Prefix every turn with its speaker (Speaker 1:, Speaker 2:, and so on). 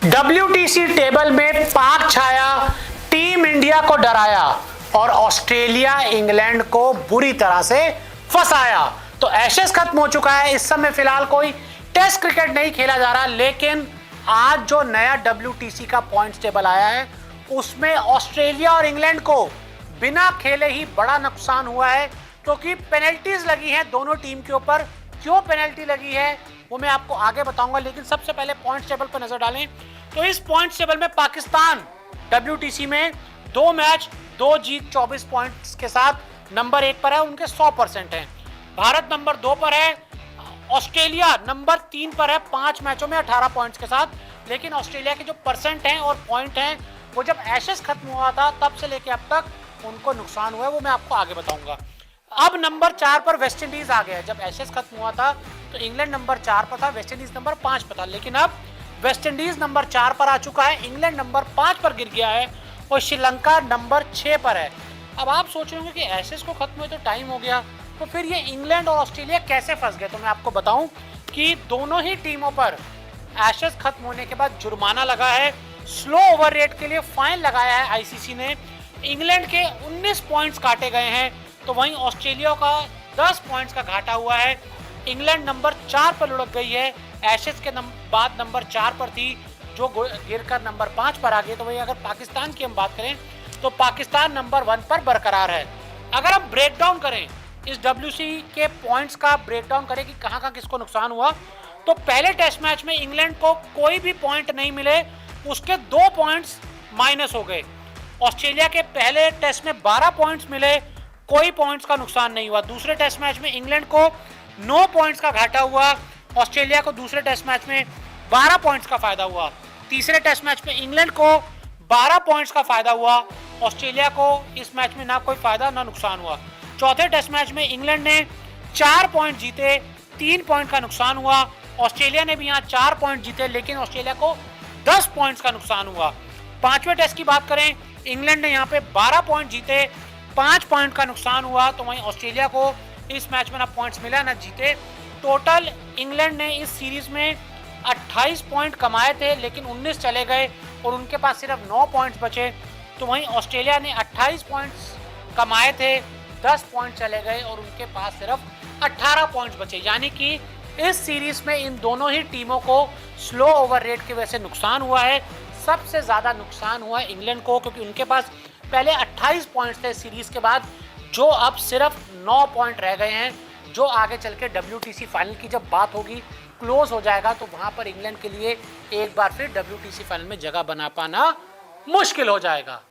Speaker 1: WTC table में पाक छाया, team India को डराया और ऑस्ट्रेलिया इंग्लैंड को बुरी तरह से फंसाया। तो एशेज खत्म हो चुका है, इस समय फिलहाल कोई टेस्ट क्रिकेट नहीं खेला जा रहा, लेकिन आज जो नया WTC का पॉइंट्स टेबल आया है उसमें ऑस्ट्रेलिया और इंग्लैंड को बिना खेले ही बड़ा नुकसान हुआ है, क्योंकि पेनल्टीज लगी हैं दोनों टीम के ऊपर। क्यों पेनल्टी लगी है वो मैं आपको आगे बताऊंगा, लेकिन सबसे पहले पॉइंट्स टेबल पर नजर डालें। तो इस पॉइंट्स टेबल में पाकिस्तान WTC में 2 मैच 2 जीत 24 पॉइंट्स के साथ नंबर 1 पर है, उनके 100% हैं। भारत नंबर 2 पर है, ऑस्ट्रेलिया नंबर 3 पर है 5 मैचों में 18 पॉइंट्स के साथ। लेकिन ऑस्ट्रेलिया के जो परसेंट हैं और पॉइंट हैं वो जब एशेज खत्म हुआ था तब से लेके अब तक उनको नुकसान हुआ है, वो मैं आपको आगे बताऊंगा। अब नंबर 4 पर वेस्ट इंडीज आ गया। जब एशेज खत्म हुआ था तो इंग्लैंड नंबर 4 पर था, वेस्ट इंडीज नंबर 5 पर था, लेकिन अब वेस्ट इंडीज नंबर 4 पर आ चुका है, इंग्लैंड नंबर 5 पर गिर गया है और श्रीलंका नंबर 6 पर है। अब आप सोच रहे होंगे कि एशेज को खत्म हुए तो टाइम हो गया, तो फिर ये इंग्लैंड और ऑस्ट्रेलिया कैसे फंस गए? तो मैं आपको बताऊं कि दोनों ही टीमों पर एशेज खत्म होने के बाद जुर्माना लगा है, स्लो ओवर रेट के लिए फाइन लगाया है ICC ने। इंग्लैंड के 19 पॉइंट्स काटे गए हैं, तो वहीं ऑस्ट्रेलिया का 10 पॉइंट्स का घाटा हुआ है। इंग्लैंड नंबर 4 पर लुढ़क गई है, एशेज के बाद नंबर 4 पर थी जो गिरकर नंबर 5 पर आ गई। तो वहीं अगर पाकिस्तान की हम बात करें तो पाकिस्तान नंबर 1 पर बरकरार है। अगर हम ब्रेक डाउन करें इस WC के पॉइंट्स का, ब्रेक डाउन करें कि कहां कहां किसको नुकसान हुआ, तो पहले टेस्ट मैच में इंग्लैंड को कोई भी पॉइंट नहीं मिले, उसके 2 पॉइंट्स माइनस हो गए। ऑस्ट्रेलिया के पहले टेस्ट में 12 पॉइंट्स मिले, कोई पॉइंट्स का नुकसान नहीं हुआ। दूसरे टेस्ट मैच में इंग्लैंड को 9 पॉइंट्स का घाटा हुआ, ऑस्ट्रेलिया को दूसरे टेस्ट मैच में 12 पॉइंट्स का फायदा हुआ। तीसरे टेस्ट मैच में इंग्लैंड को 12 पॉइंट्स का फायदा हुआ, ऑस्ट्रेलिया को इस मैच में ना कोई फायदा ना नुकसान हुआ। चौथे टेस्ट मैच में इंग्लैंड ने 4 पॉइंट जीते, 3 पॉइंट का नुकसान हुआ। ऑस्ट्रेलिया ने भी यहाँ 4 पॉइंट जीते, लेकिन ऑस्ट्रेलिया को 10 पॉइंट्स का नुकसान हुआ। पांचवें टेस्ट की बात करें, इंग्लैंड ने यहाँ पे 12 पॉइंट जीते, 5 पॉइंट का नुकसान हुआ। तो वहीं ऑस्ट्रेलिया को इस मैच में ना पॉइंट्स मिला ना जीते। टोटल इंग्लैंड ने इस सीरीज में 28 पॉइंट कमाए थे, लेकिन 19 चले गए और उनके पास सिर्फ 9 पॉइंट्स बचे। तो वहीं ऑस्ट्रेलिया ने 28 पॉइंट्स कमाए थे, 10 पॉइंट चले गए और उनके पास सिर्फ 18 पॉइंट्स बचे। यानी कि इस सीरीज में इन दोनों ही टीमों को स्लो ओवर रेट की वजह से नुकसान हुआ है। सबसे ज्यादा नुकसान हुआ है इंग्लैंड को, क्योंकि उनके पास पहले 28 पॉइंट्स थे सीरीज के बाद, जो अब सिर्फ 9 पॉइंट रह गए हैं। जो आगे चल के WTC फाइनल की जब बात होगी, क्लोज हो जाएगा, तो वहां पर इंग्लैंड के लिए एक बार फिर WTC फाइनल में जगह बना पाना मुश्किल हो जाएगा।